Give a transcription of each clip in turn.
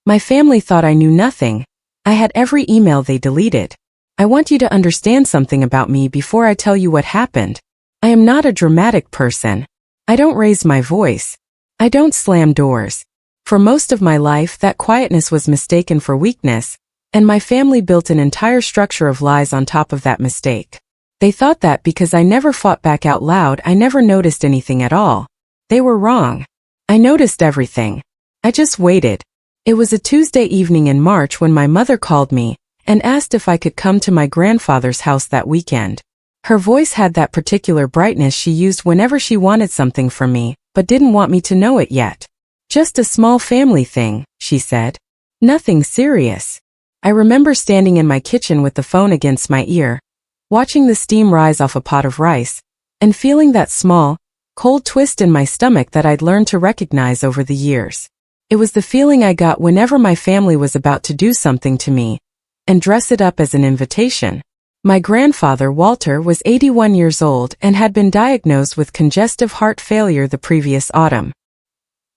My family thought I knew nothing. I had every email they deleted. I want you to understand something about me before I tell you what happened. I am not a dramatic person. I don't raise my voice. I don't slam doors. For most of my life, that quietness was mistaken for weakness, and my family built an entire structure of lies on top of that mistake. They thought that because I never fought back out loud, I never noticed anything at all. They were wrong. I noticed everything. I just waited. It was a Tuesday evening in March when my mother called me and asked if I could come to my grandfather's house that weekend. Her voice had that particular brightness she used whenever she wanted something from me, but didn't want me to know it yet. Just a small family thing, she said. Nothing serious. I remember standing in my kitchen with the phone against my ear, watching the steam rise off a pot of rice, and feeling that small, cold twist in my stomach that I'd learned to recognize over the years. It was the feeling I got whenever my family was about to do something to me, and dress it up as an invitation. My grandfather, Walter, was 81 years old and had been diagnosed with congestive heart failure the previous autumn.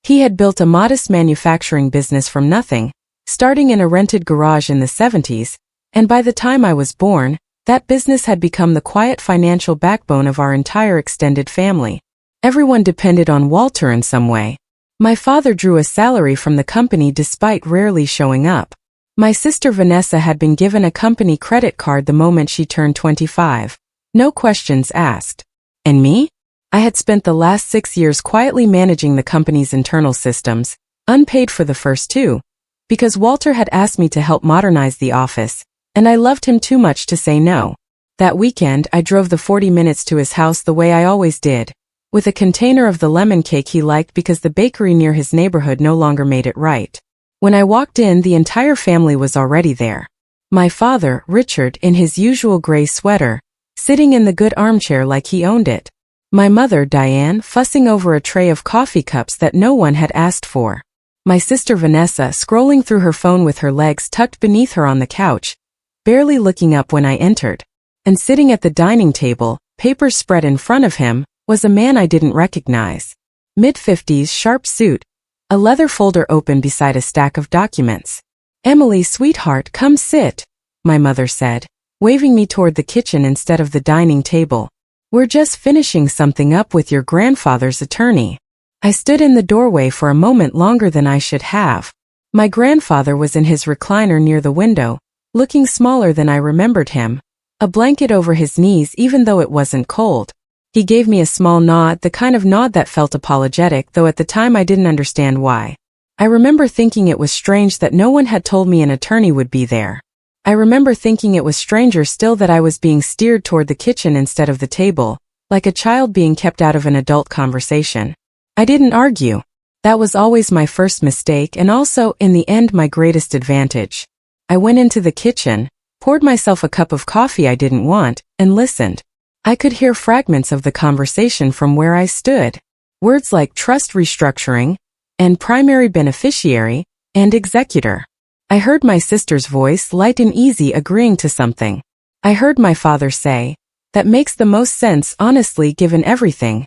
He had built a modest manufacturing business from nothing, starting in a rented garage in the 70s, and by the time I was born, that business had become the quiet financial backbone of our entire extended family. Everyone depended on Walter in some way. My father drew a salary from the company despite rarely showing up. My sister Vanessa had been given a company credit card the moment she turned 25. No questions asked. And me? I had spent the last 6 years quietly managing the company's internal systems, unpaid for the first 2, because Walter had asked me to help modernize the office, and I loved him too much to say no. That weekend, I drove the 40 minutes to his house the way I always did, with a container of the lemon cake he liked because the bakery near his neighborhood no longer made it right. When I walked in, the entire family was already there. My father, Richard, in his usual gray sweater, sitting in the good armchair like he owned it. My mother, Diane, fussing over a tray of coffee cups that no one had asked for. My sister Vanessa scrolling through her phone with her legs tucked beneath her on the couch, barely looking up when I entered. And sitting at the dining table, papers spread in front of him, was a man I didn't recognize. Mid-50s, sharp suit, a leather folder open beside a stack of documents. "Emily, sweetheart, come sit," my mother said, waving me toward the kitchen instead of the dining table. "We're just finishing something up with your grandfather's attorney." I stood in the doorway for a moment longer than I should have. My grandfather was in his recliner near the window, looking smaller than I remembered him, a blanket over his knees even though it wasn't cold. He gave me a small nod, the kind of nod that felt apologetic, though at the time I didn't understand why. I remember thinking it was strange that no one had told me an attorney would be there. I remember thinking it was stranger still that I was being steered toward the kitchen instead of the table, like a child being kept out of an adult conversation. I didn't argue. That was always my first mistake and also, in the end, my greatest advantage. I went into the kitchen, poured myself a cup of coffee I didn't want, and listened. I could hear fragments of the conversation from where I stood. Words like trust restructuring, and primary beneficiary, and executor. I heard my sister's voice, light and easy, agreeing to something. I heard my father say, "That makes the most sense, honestly, given everything,"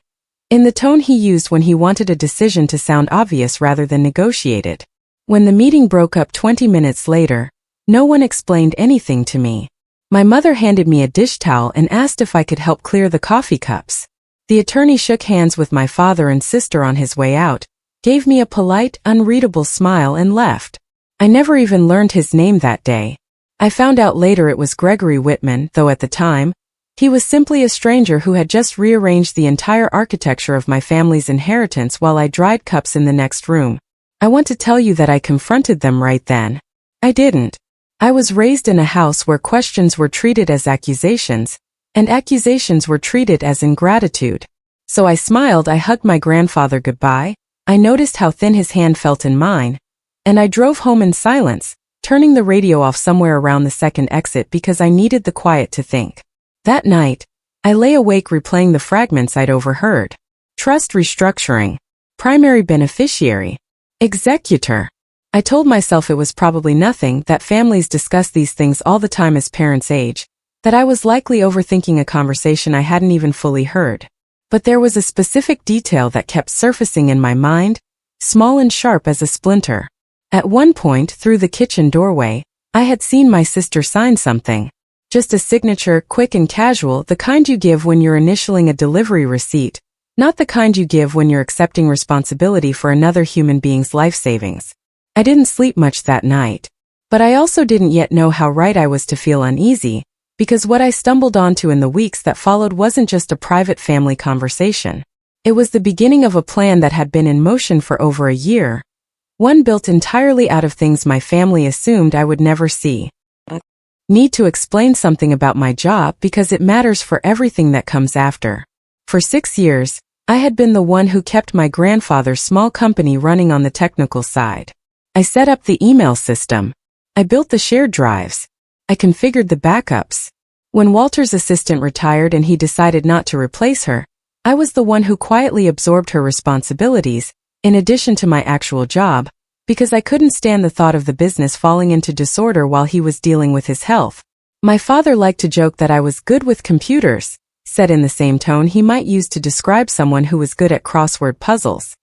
in the tone he used when he wanted a decision to sound obvious rather than negotiated. When the meeting broke up 20 minutes later, no one explained anything to me. My mother handed me a dish towel and asked if I could help clear the coffee cups. The attorney shook hands with my father and sister on his way out, gave me a polite, unreadable smile and left. I never even learned his name that day. I found out later it was Gregory Whitman, though at the time, he was simply a stranger who had just rearranged the entire architecture of my family's inheritance while I dried cups in the next room. I want to tell you that I confronted them right then. I didn't. I was raised in a house where questions were treated as accusations, and accusations were treated as ingratitude. So I smiled, I hugged my grandfather goodbye, I noticed how thin his hand felt in mine, and I drove home in silence, turning the radio off somewhere around the second exit because I needed the quiet to think. That night, I lay awake replaying the fragments I'd overheard. Trust restructuring, primary beneficiary, executor. I told myself it was probably nothing, that families discuss these things all the time as parents age, that I was likely overthinking a conversation I hadn't even fully heard. But there was a specific detail that kept surfacing in my mind, small and sharp as a splinter. At one point through the kitchen doorway, I had seen my sister sign something. Just a signature, quick and casual, the kind you give when you're initialing a delivery receipt, not the kind you give when you're accepting responsibility for another human being's life savings. I didn't sleep much that night. But I also didn't yet know how right I was to feel uneasy, because what I stumbled onto in the weeks that followed wasn't just a private family conversation. It was the beginning of a plan that had been in motion for over a year, one built entirely out of things my family assumed I would never see. Need to explain something about my job because it matters for everything that comes after. For 6 years, I had been the one who kept my grandfather's small company running on the technical side. I set up the email system. I built the shared drives. I configured the backups. When Walter's assistant retired and he decided not to replace her, I was the one who quietly absorbed her responsibilities, in addition to my actual job, because I couldn't stand the thought of the business falling into disorder while he was dealing with his health. My father liked to joke that I was good with computers, said in the same tone he might use to describe someone who was good at crossword puzzles.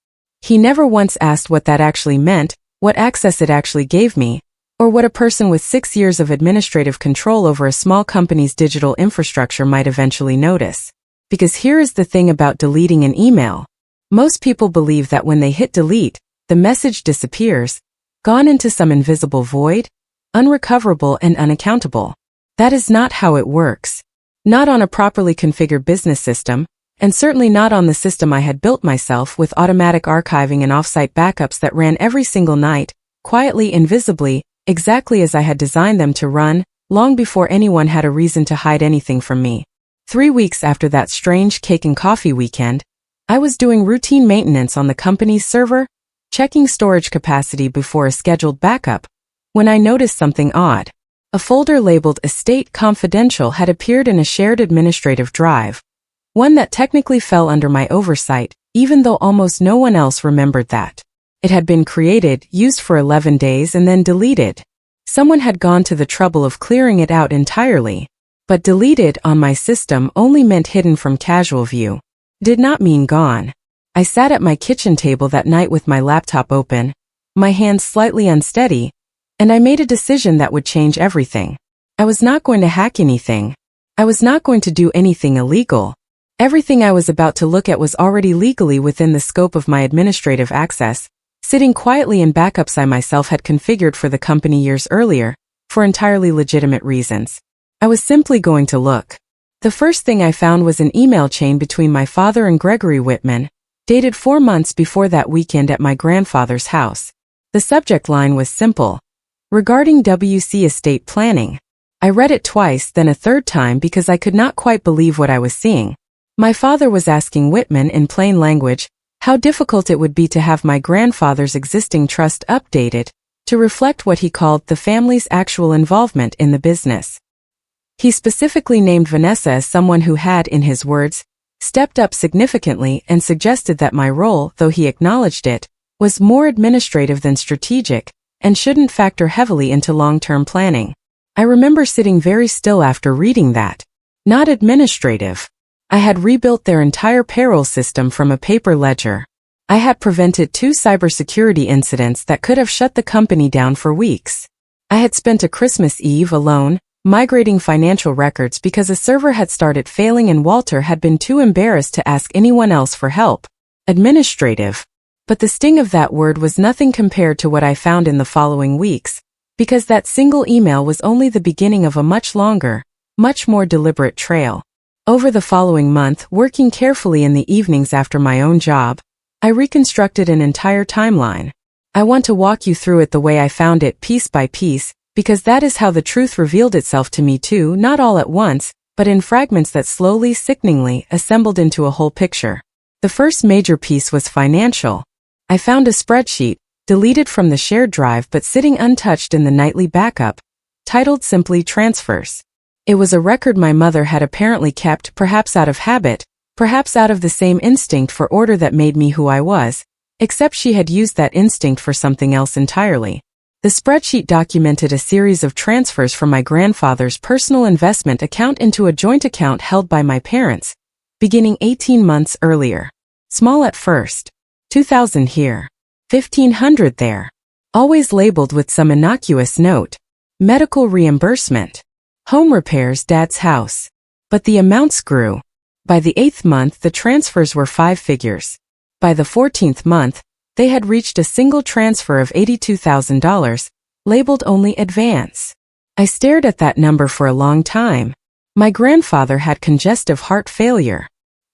He never once asked what that actually meant, what access it actually gave me, or what a person with 6 years of administrative control over a small company's digital infrastructure might eventually notice. Because here is the thing about deleting an email. Most people believe that when they hit delete, the message disappears, gone into some invisible void, unrecoverable and unaccountable. That is not how it works. Not on a properly configured business system, and certainly not on the system I had built myself with automatic archiving and offsite backups that ran every single night, quietly and visibly, exactly as I had designed them to run, long before anyone had a reason to hide anything from me. 3 weeks after that strange cake and coffee weekend, I was doing routine maintenance on the company's server, checking storage capacity before a scheduled backup, when I noticed something odd. A folder labeled Estate Confidential had appeared in a shared administrative drive, one that technically fell under my oversight, even though almost no one else remembered that. It had been created, used for 11 days and then deleted. Someone had gone to the trouble of clearing it out entirely. But deleted on my system only meant hidden from casual view. Did not mean gone. I sat at my kitchen table that night with my laptop open, my hands slightly unsteady, and I made a decision that would change everything. I was not going to hack anything. I was not going to do anything illegal. Everything I was about to look at was already legally within the scope of my administrative access, sitting quietly in backups I myself had configured for the company years earlier, for entirely legitimate reasons. I was simply going to look. The first thing I found was an email chain between my father and Gregory Whitman, dated 4 months before that weekend at my grandfather's house. The subject line was simple. Regarding WC estate planning. I read it twice, then a third time because I could not quite believe what I was seeing. My father was asking Whitman in plain language how difficult it would be to have my grandfather's existing trust updated to reflect what he called the family's actual involvement in the business. He specifically named Vanessa as someone who had, in his words, stepped up significantly and suggested that my role, though he acknowledged it, was more administrative than strategic and shouldn't factor heavily into long-term planning. I remember sitting very still after reading that. Not administrative. I had rebuilt their entire payroll system from a paper ledger. I had prevented 2 cybersecurity incidents that could have shut the company down for weeks. I had spent a Christmas Eve alone, migrating financial records because a server had started failing and Walter had been too embarrassed to ask anyone else for help. Administrative. But the sting of that word was nothing compared to what I found in the following weeks, because that single email was only the beginning of a much longer, much more deliberate trail. Over the following month, working carefully in the evenings after my own job, I reconstructed an entire timeline. I want to walk you through it the way I found it, piece by piece, because that is how the truth revealed itself to me too, not all at once, but in fragments that slowly, sickeningly, assembled into a whole picture. The first major piece was financial. I found a spreadsheet, deleted from the shared drive but sitting untouched in the nightly backup, titled simply Transfers. It was a record my mother had apparently kept, perhaps out of habit, perhaps out of the same instinct for order that made me who I was, except she had used that instinct for something else entirely. The spreadsheet documented a series of transfers from my grandfather's personal investment account into a joint account held by my parents, beginning 18 months earlier. Small at first. 2,000 here. 1,500 there. always labeled with some innocuous note. Medical reimbursement. Home repairs, Dad's house. But the amounts grew. By the 8th month, the transfers were 5 figures. By the 14th month, they had reached a single transfer of $82,000, labeled only advance. I stared at that number for a long time. My grandfather had congestive heart failure.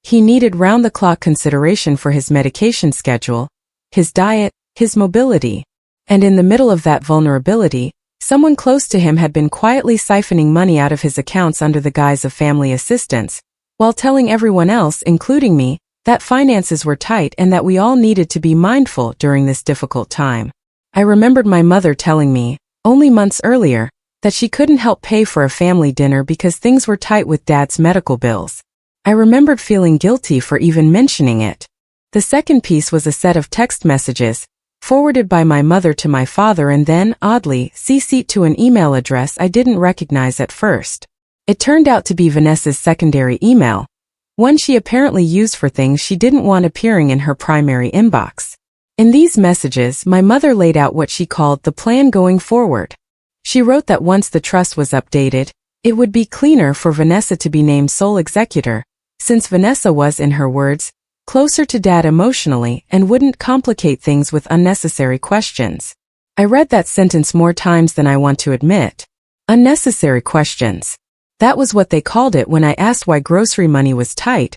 He needed round-the-clock consideration for his medication schedule, his diet, his mobility. And in the middle of that vulnerability, someone close to him had been quietly siphoning money out of his accounts under the guise of family assistance, while telling everyone else, including me, that finances were tight and that we all needed to be mindful during this difficult time. I remembered my mother telling me, only months earlier, that she couldn't help pay for a family dinner because things were tight with Dad's medical bills. I remembered feeling guilty for even mentioning it. The second piece was a set of text messages, forwarded by my mother to my father and then, oddly, CC'd to an email address I didn't recognize at first. It turned out to be Vanessa's secondary email, one she apparently used for things she didn't want appearing in her primary inbox. In these messages, my mother laid out what she called the plan going forward. She wrote that once the trust was updated, it would be cleaner for Vanessa to be named sole executor, since Vanessa was, in her words, closer to Dad emotionally and wouldn't complicate things with unnecessary questions. I read that sentence more times than I want to admit. Unnecessary questions. That was what they called it when I asked why grocery money was tight,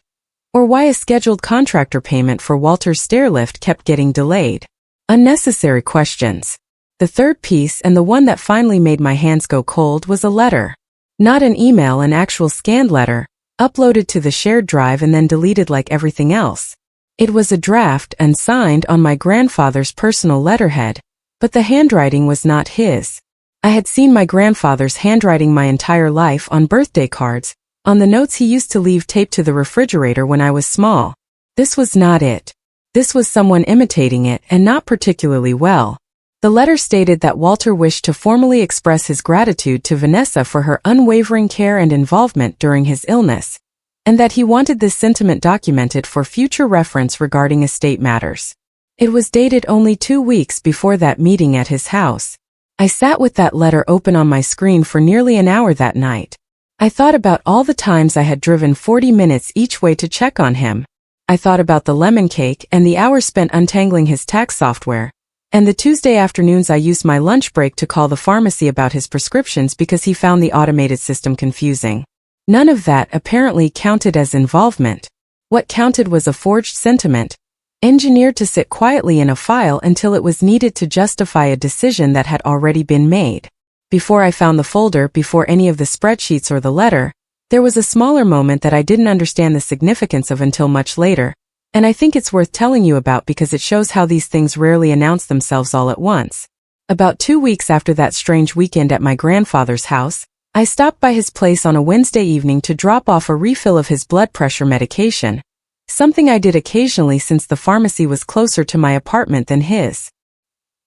or why a scheduled contractor payment for Walter's stairlift kept getting delayed. Unnecessary questions. The third piece, and the one that finally made my hands go cold, was a letter. Not an email, an actual scanned letter, uploaded to the shared drive and then deleted like everything else. It was a draft and signed on my grandfather's personal letterhead, but the handwriting was not his. I had seen my grandfather's handwriting my entire life on birthday cards, on the notes he used to leave taped to the refrigerator when I was small. This was not it. This was someone imitating it, and not particularly well. The letter stated that Walter wished to formally express his gratitude to Vanessa for her unwavering care and involvement during his illness, and that he wanted this sentiment documented for future reference regarding estate matters. It was dated only 2 weeks before that meeting at his house. I sat with that letter open on my screen for nearly an hour that night. I thought about all the times I had driven 40 minutes each way to check on him. I thought about the lemon cake and the hours spent untangling his tax software, and the Tuesday afternoons I used my lunch break to call the pharmacy about his prescriptions because he found the automated system confusing. None of that apparently counted as involvement. What counted was a forged sentiment, engineered to sit quietly in a file until it was needed to justify a decision that had already been made. Before I found the folder, before any of the spreadsheets or the letter, there was a smaller moment that I didn't understand the significance of until much later, and I think it's worth telling you about because it shows how these things rarely announce themselves all at once. About 2 weeks after that strange weekend at my grandfather's house, I stopped by his place on a Wednesday evening to drop off a refill of his blood pressure medication, something I did occasionally since the pharmacy was closer to my apartment than his.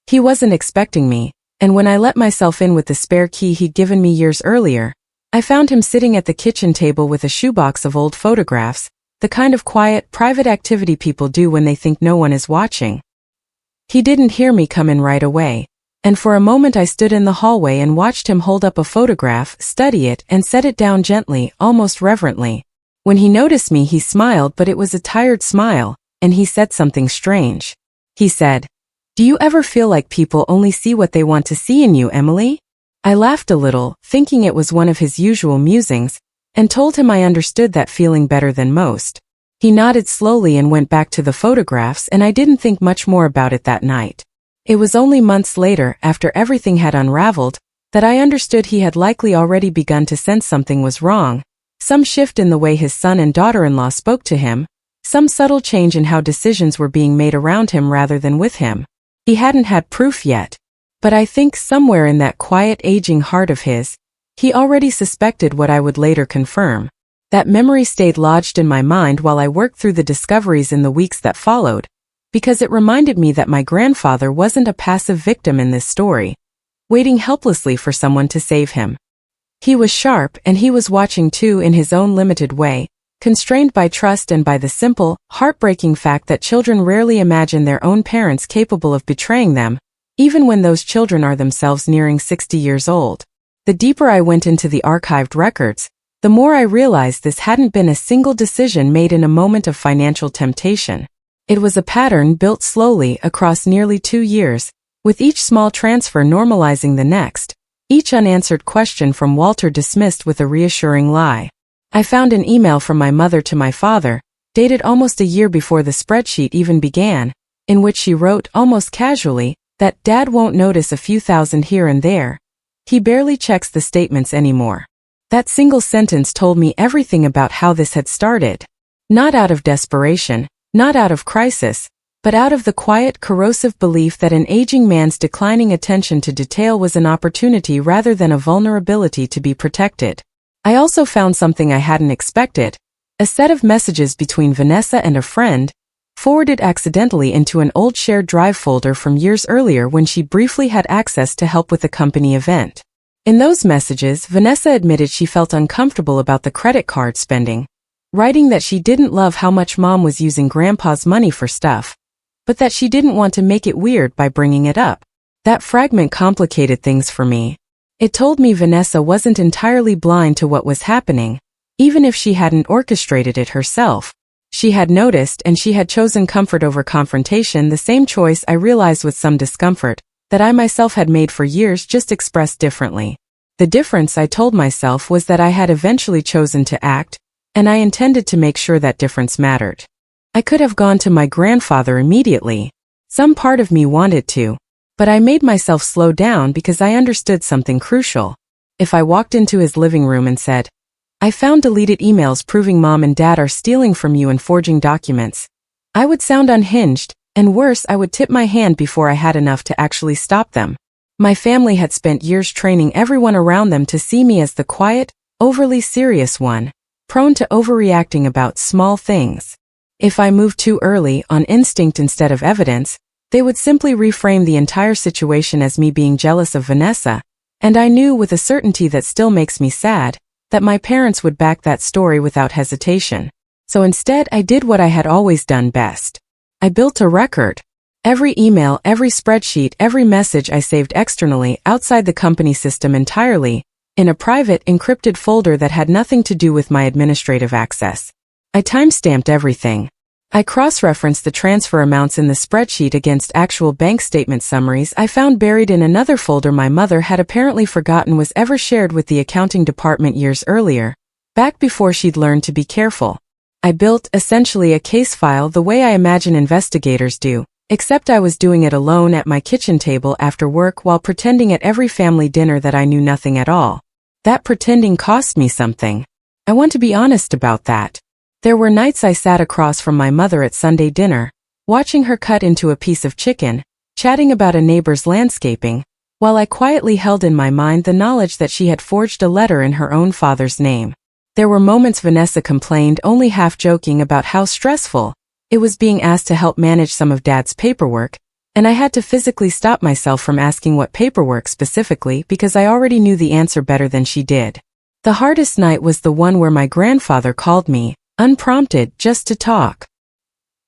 He wasn't expecting me, and when I let myself in with the spare key he'd given me years earlier, I found him sitting at the kitchen table with a shoebox of old photographs, the kind of quiet, private activity people do when they think no one is watching. He didn't hear me come in right away, and for a moment I stood in the hallway and watched him hold up a photograph, study it, and set it down gently, almost reverently. When he noticed me, he smiled, but it was a tired smile, and he said something strange. He said, "Do you ever feel like people only see what they want to see in you, Emily?" I laughed a little, thinking it was one of his usual musings, and told him I understood that feeling better than most. He nodded slowly and went back to the photographs, and I didn't think much more about it that night. It was only months later, after everything had unraveled, that I understood he had likely already begun to sense something was wrong, some shift in the way his son and daughter-in-law spoke to him, some subtle change in how decisions were being made around him rather than with him. He hadn't had proof yet, but I think somewhere in that quiet, aging heart of his, he already suspected what I would later confirm. That memory stayed lodged in my mind while I worked through the discoveries in the weeks that followed, because it reminded me that my grandfather wasn't a passive victim in this story, waiting helplessly for someone to save him. He was sharp, and he was watching too in his own limited way, constrained by trust and by the simple, heartbreaking fact that children rarely imagine their own parents capable of betraying them, even when those children are themselves nearing 60 years old. The deeper I went into the archived records, the more I realized this hadn't been a single decision made in a moment of financial temptation. It was a pattern built slowly across nearly 2 years, with each small transfer normalizing the next, each unanswered question from Walter dismissed with a reassuring lie. I found an email from my mother to my father, dated almost a year before the spreadsheet even began, in which she wrote almost casually that Dad won't notice a few thousand here and there. He barely checks the statements anymore. That single sentence told me everything about how this had started. Not out of desperation, not out of crisis, but out of the quiet, corrosive belief that an aging man's declining attention to detail was an opportunity rather than a vulnerability to be protected. I also found something I hadn't expected, a set of messages between Vanessa and a friend, forwarded accidentally into an old shared drive folder from years earlier when she briefly had access to help with a company event. In those messages, Vanessa admitted she felt uncomfortable about the credit card spending, writing that she didn't love how much Mom was using Grandpa's money for stuff, but that she didn't want to make it weird by bringing it up. That fragment complicated things for me. It told me Vanessa wasn't entirely blind to what was happening, even if she hadn't orchestrated it herself. She had noticed and she had chosen comfort over confrontation, the same choice I realized with some discomfort, that I myself had made for years, just expressed differently. The difference, I told myself, was that I had eventually chosen to act, and I intended to make sure that difference mattered. I could have gone to my grandfather immediately. Some part of me wanted to, but I made myself slow down because I understood something crucial. If I walked into his living room and said, "I found deleted emails proving Mom and Dad are stealing from you and forging documents," I would sound unhinged, and worse, I would tip my hand before I had enough to actually stop them. My family had spent years training everyone around them to see me as the quiet, overly serious one, prone to overreacting about small things. If I moved too early, on instinct instead of evidence, they would simply reframe the entire situation as me being jealous of Vanessa, and I knew with a certainty that still makes me sad, that my parents would back that story without hesitation. So instead, I did what I had always done best. I built a record. Every email, every spreadsheet, every message I saved externally, outside the company system entirely, in a private, encrypted folder that had nothing to do with my administrative access. I timestamped everything. I cross-referenced the transfer amounts in the spreadsheet against actual bank statement summaries I found buried in another folder my mother had apparently forgotten was ever shared with the accounting department years earlier, back before she'd learned to be careful. I built, essentially, a case file the way I imagine investigators do, except I was doing it alone at my kitchen table after work while pretending at every family dinner that I knew nothing at all. That pretending cost me something. I want to be honest about that. There were nights I sat across from my mother at Sunday dinner, watching her cut into a piece of chicken, chatting about a neighbor's landscaping, while I quietly held in my mind the knowledge that she had forged a letter in her own father's name. There were moments Vanessa complained, only half joking, about how stressful it was being asked to help manage some of Dad's paperwork, and I had to physically stop myself from asking what paperwork specifically because I already knew the answer better than she did. The hardest night was the one where my grandfather called me, unprompted, just to talk.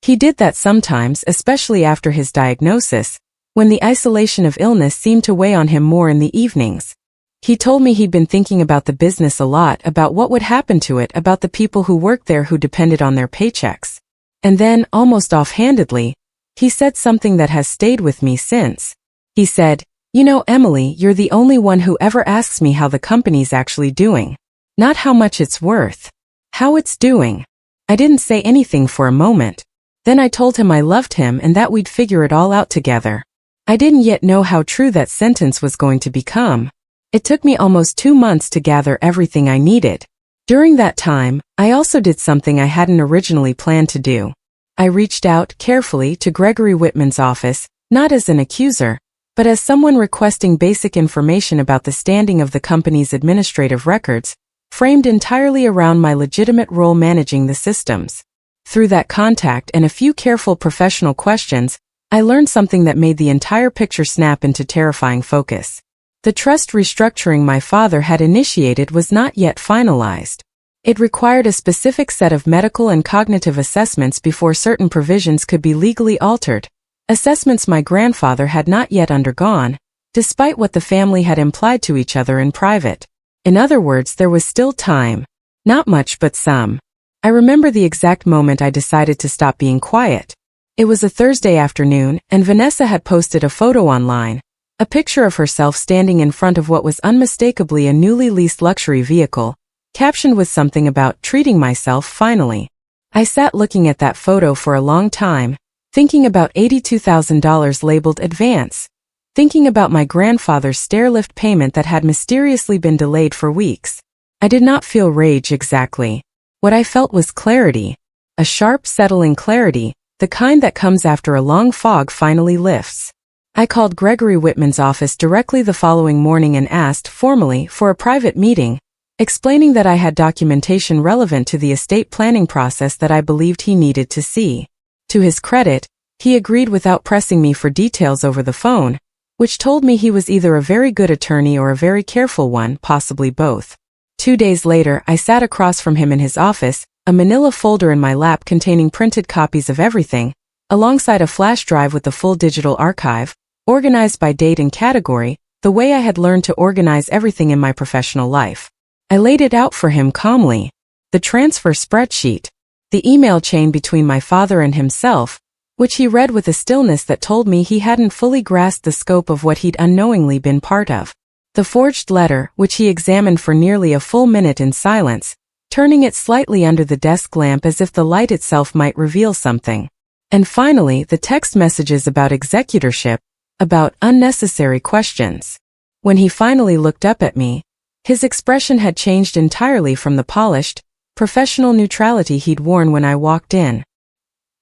He did that sometimes, especially after his diagnosis, when the isolation of illness seemed to weigh on him more in the evenings. He told me he'd been thinking about the business a lot, about what would happen to it, about the people who worked there who depended on their paychecks. And then, almost offhandedly, he said something that has stayed with me since. He said, "You know, Emily, you're the only one who ever asks me how the company's actually doing. Not how much it's worth. How it's doing." I didn't say anything for a moment. Then I told him I loved him and that we'd figure it all out together. I didn't yet know how true that sentence was going to become. It took me almost 2 months to gather everything I needed. During that time, I also did something I hadn't originally planned to do. I reached out carefully to Gregory Whitman's office, not as an accuser, but as someone requesting basic information about the standing of the company's administrative records, framed entirely around my legitimate role managing the systems. Through that contact and a few careful professional questions, I learned something that made the entire picture snap into terrifying focus. The trust restructuring my father had initiated was not yet finalized. It required a specific set of medical and cognitive assessments before certain provisions could be legally altered, assessments my grandfather had not yet undergone, despite what the family had implied to each other in private. In other words, there was still time. Not much, but some. I remember the exact moment I decided to stop being quiet. It was a Thursday afternoon, and Vanessa had posted a photo online, a picture of herself standing in front of what was unmistakably a newly leased luxury vehicle, captioned with something about treating myself finally. I sat looking at that photo for a long time, thinking about $82,000 labeled advance, thinking about my grandfather's stairlift payment that had mysteriously been delayed for weeks. I did not feel rage exactly. What I felt was clarity. A sharp, settling clarity, the kind that comes after a long fog finally lifts. I called Gregory Whitman's office directly the following morning and asked formally for a private meeting, explaining that I had documentation relevant to the estate planning process that I believed he needed to see. To his credit, he agreed without pressing me for details over the phone, which told me he was either a very good attorney or a very careful one, possibly both. 2 days later, I sat across from him in his office, a manila folder in my lap containing printed copies of everything, alongside a flash drive with the full digital archive, organized by date and category, the way I had learned to organize everything in my professional life. I laid it out for him calmly. The transfer spreadsheet, the email chain between my father and himself, which he read with a stillness that told me he hadn't fully grasped the scope of what he'd unknowingly been part of. The forged letter, which he examined for nearly a full minute in silence, turning it slightly under the desk lamp as if the light itself might reveal something. And finally, the text messages about executorship, about unnecessary questions. When he finally looked up at me, his expression had changed entirely from the polished, professional neutrality he'd worn when I walked in.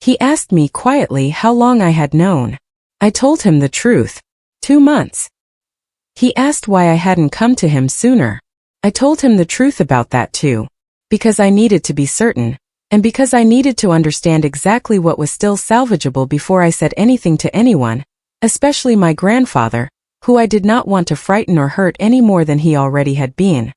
He asked me quietly how long I had known. I told him the truth. 2 months. He asked why I hadn't come to him sooner. I told him the truth about that too. Because I needed to be certain, and because I needed to understand exactly what was still salvageable before I said anything to anyone, especially my grandfather, who I did not want to frighten or hurt any more than he already had been.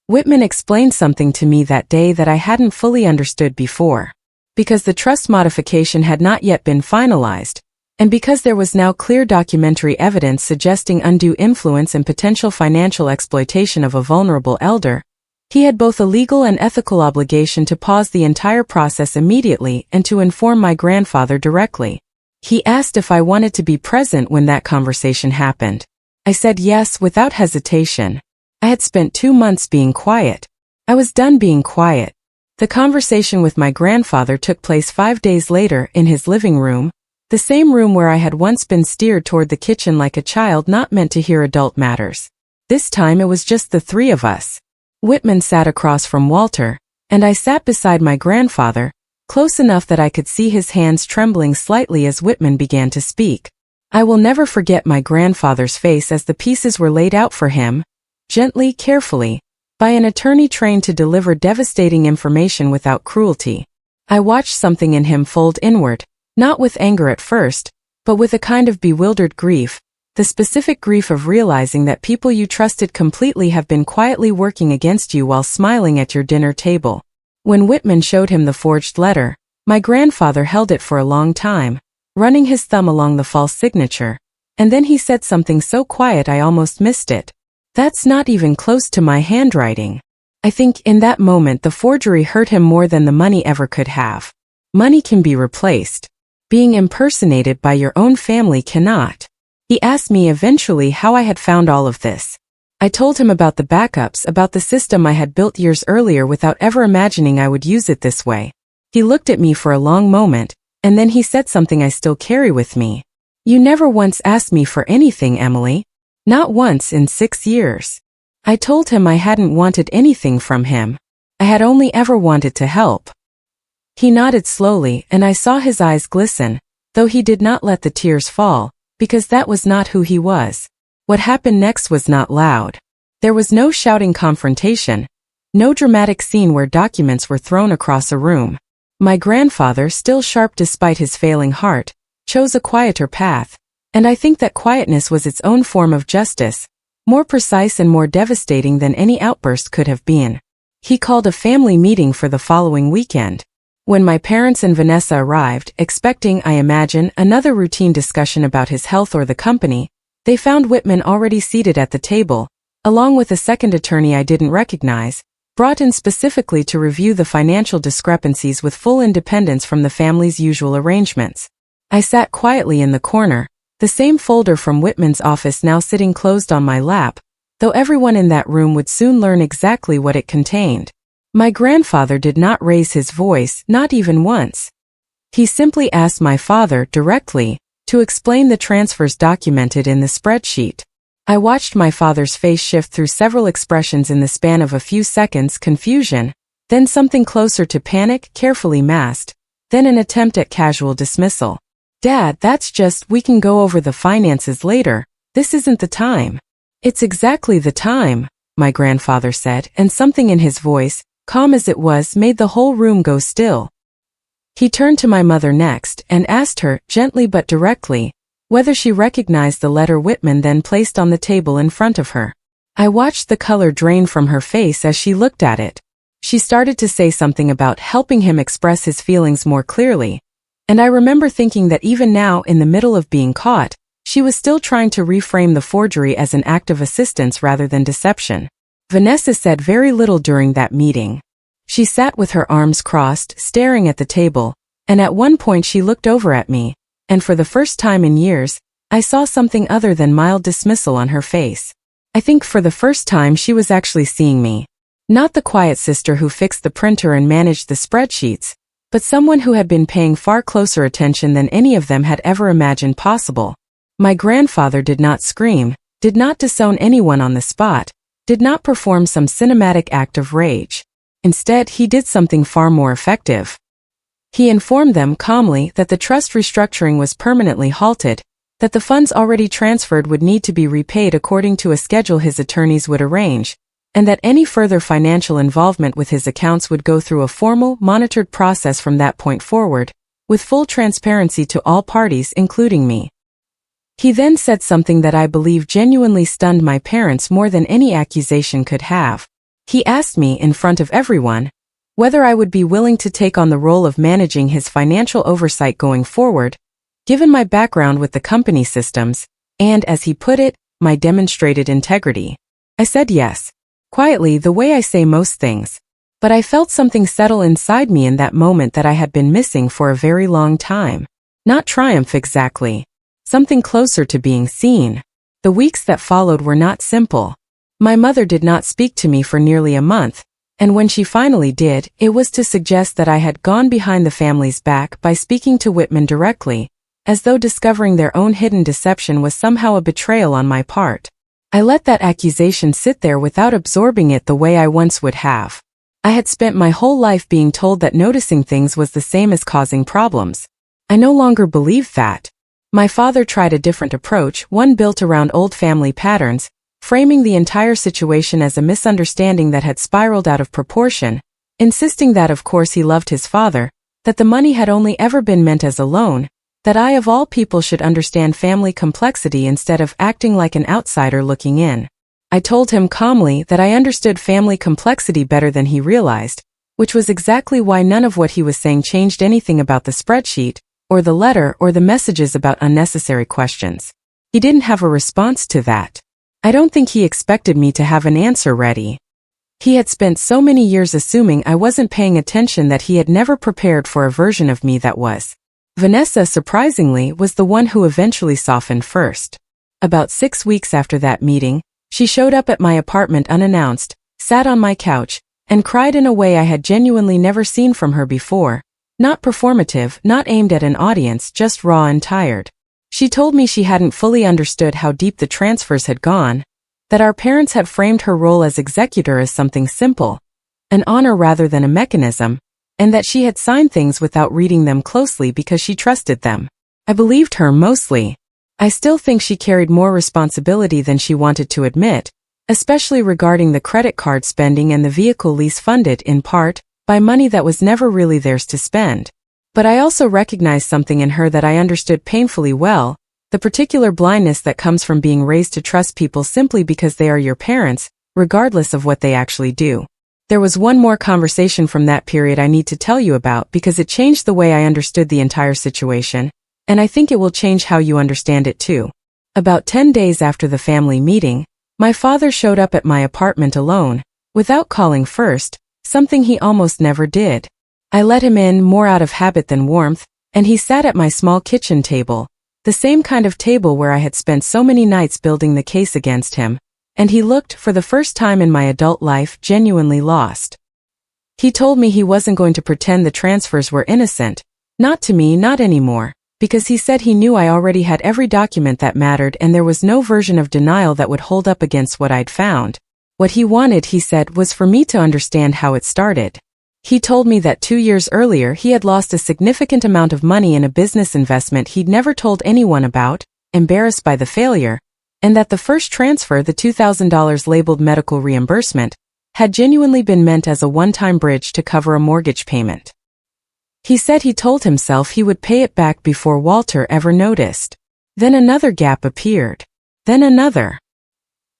Whitman explained something to me that day that I hadn't fully understood before. Because the trust modification had not yet been finalized, and because there was now clear documentary evidence suggesting undue influence and potential financial exploitation of a vulnerable elder, he had both a legal and ethical obligation to pause the entire process immediately and to inform my grandfather directly. He asked if I wanted to be present when that conversation happened. I said yes without hesitation. I had spent 2 months being quiet. I was done being quiet. The conversation with my grandfather took place 5 days later in his living room, the same room where I had once been steered toward the kitchen like a child not meant to hear adult matters. This time it was just the 3 of us. Whitman sat across from Walter, and I sat beside my grandfather, close enough that I could see his hands trembling slightly as Whitman began to speak. I will never forget my grandfather's face as the pieces were laid out for him, gently, carefully, by an attorney trained to deliver devastating information without cruelty. I watched something in him fold inward, not with anger at first, but with a kind of bewildered grief, the specific grief of realizing that people you trusted completely have been quietly working against you while smiling at your dinner table. When Whitman showed him the forged letter, my grandfather held it for a long time, running his thumb along the false signature, and then he said something so quiet I almost missed it. That's not even close to my handwriting. I think in that moment the forgery hurt him more than the money ever could have. Money can be replaced. Being impersonated by your own family cannot. He asked me eventually how I had found all of this. I told him about the backups, about the system I had built years earlier without ever imagining I would use it this way. He looked at me for a long moment, and then he said something I still carry with me. You never once asked me for anything, Emily. Not once in 6 years. I told him I hadn't wanted anything from him. I had only ever wanted to help. He nodded slowly, and I saw his eyes glisten, though he did not let the tears fall, because that was not who he was. What happened next was not loud. There was no shouting confrontation, no dramatic scene where documents were thrown across a room. My grandfather, still sharp despite his failing heart, chose a quieter path, and I think that quietness was its own form of justice, more precise and more devastating than any outburst could have been. He called a family meeting for the following weekend. When my parents and Vanessa arrived, expecting, I imagine, another routine discussion about his health or the company, they found Whitman already seated at the table, along with a second attorney I didn't recognize, brought in specifically to review the financial discrepancies with full independence from the family's usual arrangements. I sat quietly in the corner, the same folder from Whitman's office now sitting closed on my lap, though everyone in that room would soon learn exactly what it contained. My grandfather did not raise his voice, not even once. He simply asked my father, directly, to explain the transfers documented in the spreadsheet. I watched my father's face shift through several expressions in the span of a few seconds: confusion, then something closer to panic, carefully masked, then an attempt at casual dismissal. "Dad, that's just, we can go over the finances later, this isn't the time." "It's exactly the time," my grandfather said, and something in his voice, calm as it was, made the whole room go still. He turned to my mother next and asked her, gently but directly, whether she recognized the letter Whitman then placed on the table in front of her. I watched the color drain from her face as she looked at it. She started to say something about helping him express his feelings more clearly, and I remember thinking that even now, in the middle of being caught, she was still trying to reframe the forgery as an act of assistance rather than deception. Vanessa said very little during that meeting. She sat with her arms crossed, staring at the table, and at one point she looked over at me, and for the first time in years, I saw something other than mild dismissal on her face. I think for the first time she was actually seeing me. Not the quiet sister who fixed the printer and managed the spreadsheets, but someone who had been paying far closer attention than any of them had ever imagined possible. My grandfather did not scream, did not disown anyone on the spot, did not perform some cinematic act of rage. Instead, he did something far more effective. He informed them calmly that the trust restructuring was permanently halted, that the funds already transferred would need to be repaid according to a schedule his attorneys would arrange, and that any further financial involvement with his accounts would go through a formal, monitored process from that point forward, with full transparency to all parties, including me. He then said something that I believe genuinely stunned my parents more than any accusation could have. He asked me, in front of everyone, whether I would be willing to take on the role of managing his financial oversight going forward, given my background with the company systems, and, as he put it, my demonstrated integrity. I said yes, quietly, the way I say most things, but I felt something settle inside me in that moment that I had been missing for a very long time. Not triumph exactly. Something closer to being seen. The weeks that followed were not simple. My mother did not speak to me for nearly a month, and when she finally did, it was to suggest that I had gone behind the family's back by speaking to Whitman directly, as though discovering their own hidden deception was somehow a betrayal on my part. I let that accusation sit there without absorbing it the way I once would have. I had spent my whole life being told that noticing things was the same as causing problems. I no longer believed that. My father tried a different approach, one built around old family patterns, framing the entire situation as a misunderstanding that had spiraled out of proportion, insisting that of course he loved his father, that the money had only ever been meant as a loan, that I of all people should understand family complexity instead of acting like an outsider looking in. I told him calmly that I understood family complexity better than he realized, which was exactly why none of what he was saying changed anything about the spreadsheet, or the letter, or the messages about unnecessary questions. He didn't have a response to that. I don't think he expected me to have an answer ready. He had spent so many years assuming I wasn't paying attention that he had never prepared for a version of me that was. Vanessa, surprisingly, was the one who eventually softened first. About 6 weeks after that meeting, she showed up at my apartment unannounced, sat on my couch, and cried in a way I had genuinely never seen from her before. Not performative, not aimed at an audience, just raw and tired. She told me she hadn't fully understood how deep the transfers had gone, that our parents had framed her role as executor as something simple, an honor rather than a mechanism, and that she had signed things without reading them closely because she trusted them. I believed her mostly. I still think she carried more responsibility than she wanted to admit, especially regarding the credit card spending and the vehicle lease funded, in part, by money that was never really theirs to spend. But I also recognized something in her that I understood painfully well, the particular blindness that comes from being raised to trust people simply because they are your parents, regardless of what they actually do. There was one more conversation from that period I need to tell you about because it changed the way I understood the entire situation, and I think it will change how you understand it too. About 10 days after the family meeting, my father showed up at my apartment alone, without calling first, something he almost never did. I let him in more out of habit than warmth, and he sat at my small kitchen table, the same kind of table where I had spent so many nights building the case against him, and he looked, for the first time in my adult life, genuinely lost. He told me he wasn't going to pretend the transfers were innocent, not to me, not anymore, because he said he knew I already had every document that mattered and there was no version of denial that would hold up against what I'd found. What he wanted, he said, was for me to understand how it started. He told me that 2 years earlier he had lost a significant amount of money in a business investment he'd never told anyone about, embarrassed by the failure, and that the first transfer, the $2,000 labeled medical reimbursement, had genuinely been meant as a one-time bridge to cover a mortgage payment. He said he told himself he would pay it back before Walter ever noticed. Then another gap appeared. Then another.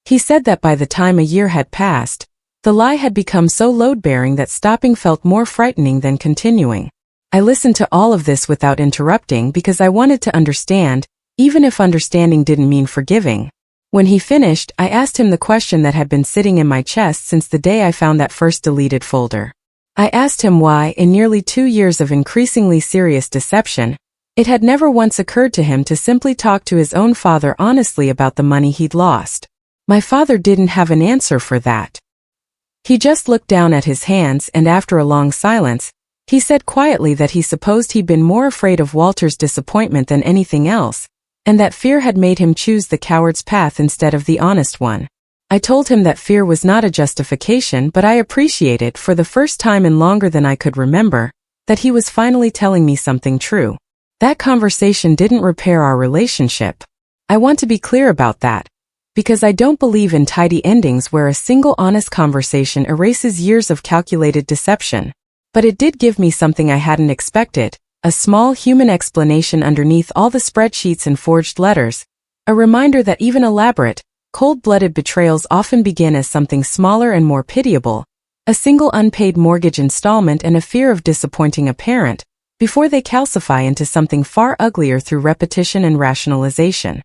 He said that by the time a year had passed, the lie had become so load-bearing that stopping felt more frightening than continuing. I listened to all of this without interrupting because I wanted to understand, even if understanding didn't mean forgiving. When he finished, I asked him the question that had been sitting in my chest since the day I found that first deleted folder. I asked him why, in nearly 2 years of increasingly serious deception, it had never once occurred to him to simply talk to his own father honestly about the money he'd lost. My father didn't have an answer for that. He just looked down at his hands and after a long silence, he said quietly that he supposed he'd been more afraid of Walter's disappointment than anything else, and that fear had made him choose the coward's path instead of the honest one. I told him that fear was not a justification, but I appreciated, for the first time in longer than I could remember, that he was finally telling me something true. That conversation didn't repair our relationship. I want to be clear about that, because I don't believe in tidy endings where a single honest conversation erases years of calculated deception. But it did give me something I hadn't expected, a small human explanation underneath all the spreadsheets and forged letters, a reminder that even elaborate, cold-blooded betrayals often begin as something smaller and more pitiable, a single unpaid mortgage installment and a fear of disappointing a parent, before they calcify into something far uglier through repetition and rationalization.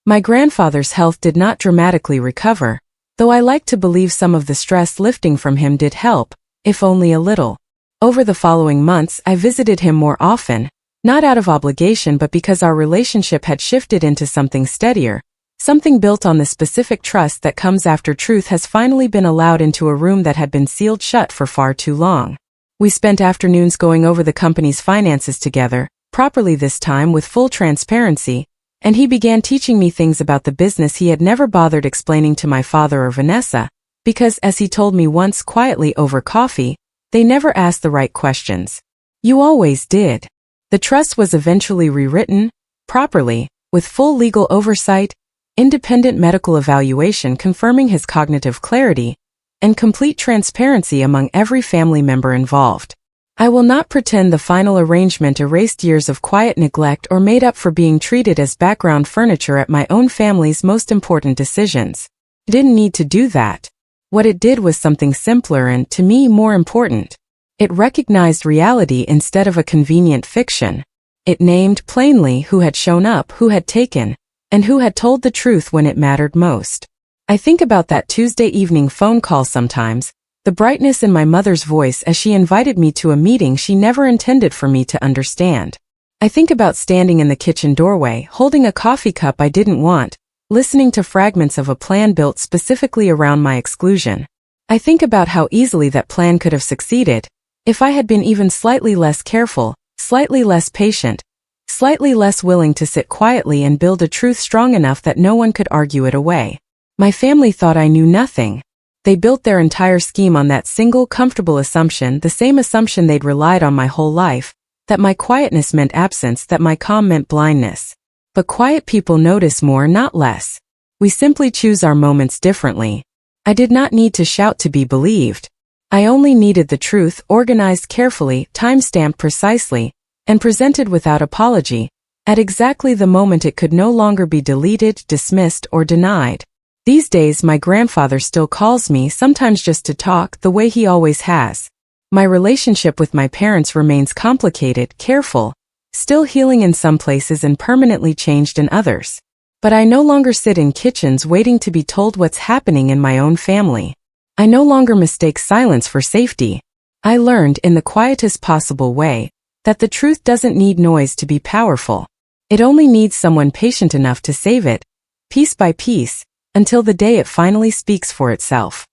My grandfather's health did not dramatically recover, though I like to believe some of the stress lifting from him did help, if only a little. Over the following months, I visited him more often, not out of obligation but because our relationship had shifted into something steadier, something built on the specific trust that comes after truth has finally been allowed into a room that had been sealed shut for far too long. We spent afternoons going over the company's finances together, properly this time with full transparency, and he began teaching me things about the business he had never bothered explaining to my father or Vanessa, because, as he told me once quietly over coffee, they never asked the right questions. You always did. The trust was eventually rewritten, properly, with full legal oversight, independent medical evaluation confirming his cognitive clarity, and complete transparency among every family member involved. I will not pretend the final arrangement erased years of quiet neglect or made up for being treated as background furniture at my own family's most important decisions. It didn't need to do that. What it did was something simpler and, to me, more important. It recognized reality instead of a convenient fiction. It named plainly who had shown up, who had taken, and who had told the truth when it mattered most. I think about that Tuesday evening phone call sometimes, the brightness in my mother's voice as she invited me to a meeting she never intended for me to understand. I think about standing in the kitchen doorway, holding a coffee cup I didn't want, listening to fragments of a plan built specifically around my exclusion. I think about how easily that plan could have succeeded, if I had been even slightly less careful, slightly less patient, slightly less willing to sit quietly and build a truth strong enough that no one could argue it away. My family thought I knew nothing. They built their entire scheme on that single comfortable assumption, the same assumption they'd relied on my whole life, that my quietness meant absence, that my calm meant blindness. But quiet people notice more, not less. We simply choose our moments differently. I did not need to shout to be believed. I only needed the truth, organized carefully, time-stamped precisely, and presented without apology, at exactly the moment it could no longer be deleted, dismissed, or denied. These days my grandfather still calls me, sometimes just to talk, the way he always has. My relationship with my parents remains complicated, careful, still healing in some places and permanently changed in others. But I no longer sit in kitchens waiting to be told what's happening in my own family. I no longer mistake silence for safety. I learned, in the quietest possible way, that the truth doesn't need noise to be powerful. It only needs someone patient enough to save it, piece by piece, until the day it finally speaks for itself.